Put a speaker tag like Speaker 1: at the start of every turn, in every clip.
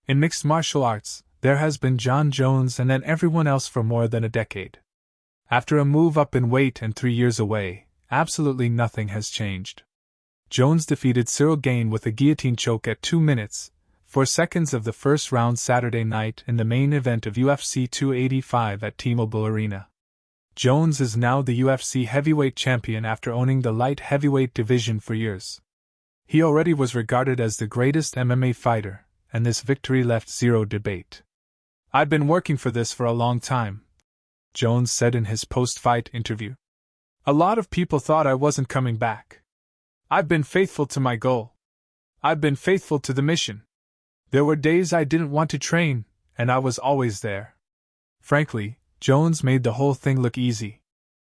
Speaker 1: In mixed martial arts, there has been John Jones and then everyone else for more than a decade. After a move up in weight and 3 years away, absolutely nothing has changed. Jones defeated Ciryl Gane with a guillotine choke at 2 minutes, 4 seconds of the first round Saturday night in the main event of UFC 285 at T-Mobile Arena. Jones is now the UFC heavyweight champion after owning the light heavyweight division for years. He already was regarded as the greatest MMA fighter, and this victory left zero debate. "I've been working for this for a long time," Jones said in his post-fight interview. "A lot of people thought I wasn't coming back. I've been faithful to my goal. I've been faithful to the mission. There were days I didn't want to train, and I was always there." Frankly, Jones made the whole thing look easy.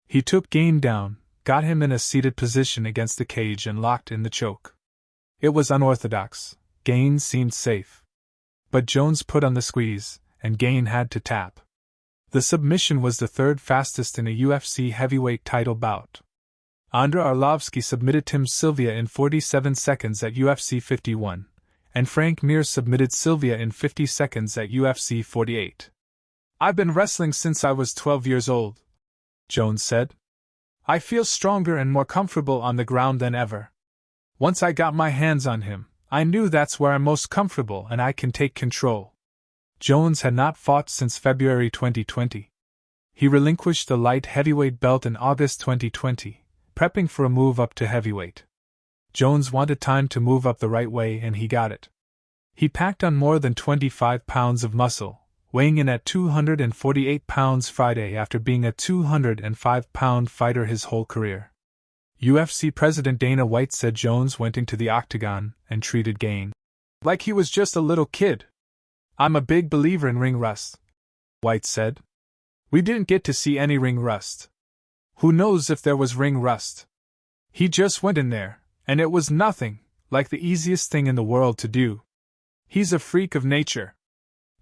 Speaker 1: He took Gane down, got him in a seated position against the cage and locked in the choke. It was unorthodox. Gane seemed safe. But Jones put on the squeeze, and Gane had to tap. The submission was the third fastest in a UFC heavyweight title bout. Andrei Arlovski submitted Tim Sylvia in 47 seconds at UFC 51, and Frank Mir submitted Sylvia in 50 seconds at UFC 48. "I've been wrestling since I was 12 years old," Jones said. "I feel stronger and more comfortable on the ground than ever. Once I got my hands on him, I knew that's where I'm most comfortable and I can take control." Jones had not fought since February 2020. He relinquished the light heavyweight belt in August 2020, prepping for a move up to heavyweight. Jones wanted time to move up the right way and he got it. He packed on more than 25 pounds of muscle, weighing in at 248 pounds Friday after being a 205-pound fighter his whole career. UFC President Dana White said Jones went into the Octagon and treated Gane like he was just a little kid. "I'm a big believer in ring rust," White said. "We didn't get to see any ring rust. Who knows if there was ring rust? He just went in there, and it was nothing, like the easiest thing in the world to do. He's a freak of nature."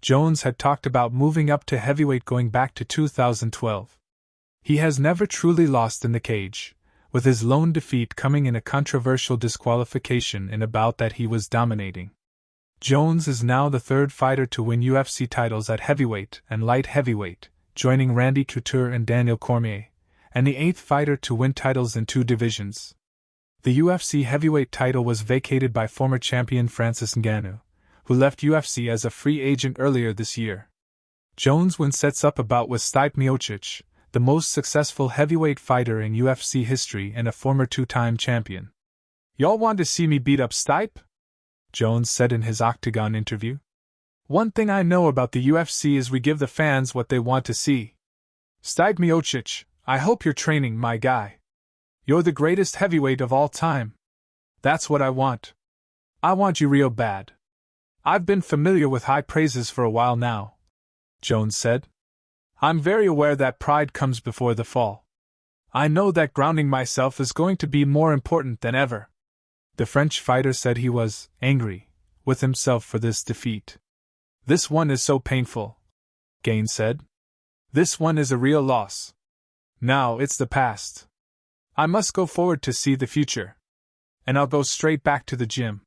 Speaker 1: Jones had talked about moving up to heavyweight going back to 2012. He has never truly lost in the cage, with his lone defeat coming in a controversial disqualification in a bout that he was dominating. Jones is now the third fighter to win UFC titles at heavyweight and light heavyweight, joining Randy Couture and Daniel Cormier, and the eighth fighter to win titles in 2 divisions. The UFC heavyweight title was vacated by former champion Francis Ngannou, who left UFC as a free agent earlier this year. Jones sets up a bout with Stipe Miocic, the most successful heavyweight fighter in UFC history and a former 2-time champion. "Y'all want to see me beat up Stipe?" Jones said in his Octagon interview. "One thing I know about the UFC is we give the fans what they want to see. Stipe Miocic, I hope you're training, my guy. You're the greatest heavyweight of all time. That's what I want. I want you real bad. I've been familiar with high praises for a while now," Jones said. "I'm very aware that pride comes before the fall. I know that grounding myself is going to be more important than ever." The French fighter said he was angry with himself for this defeat. "This one is so painful," Gane said. "This one is a real loss. Now it's the past. I must go forward to see the future. And I'll go straight back to the gym."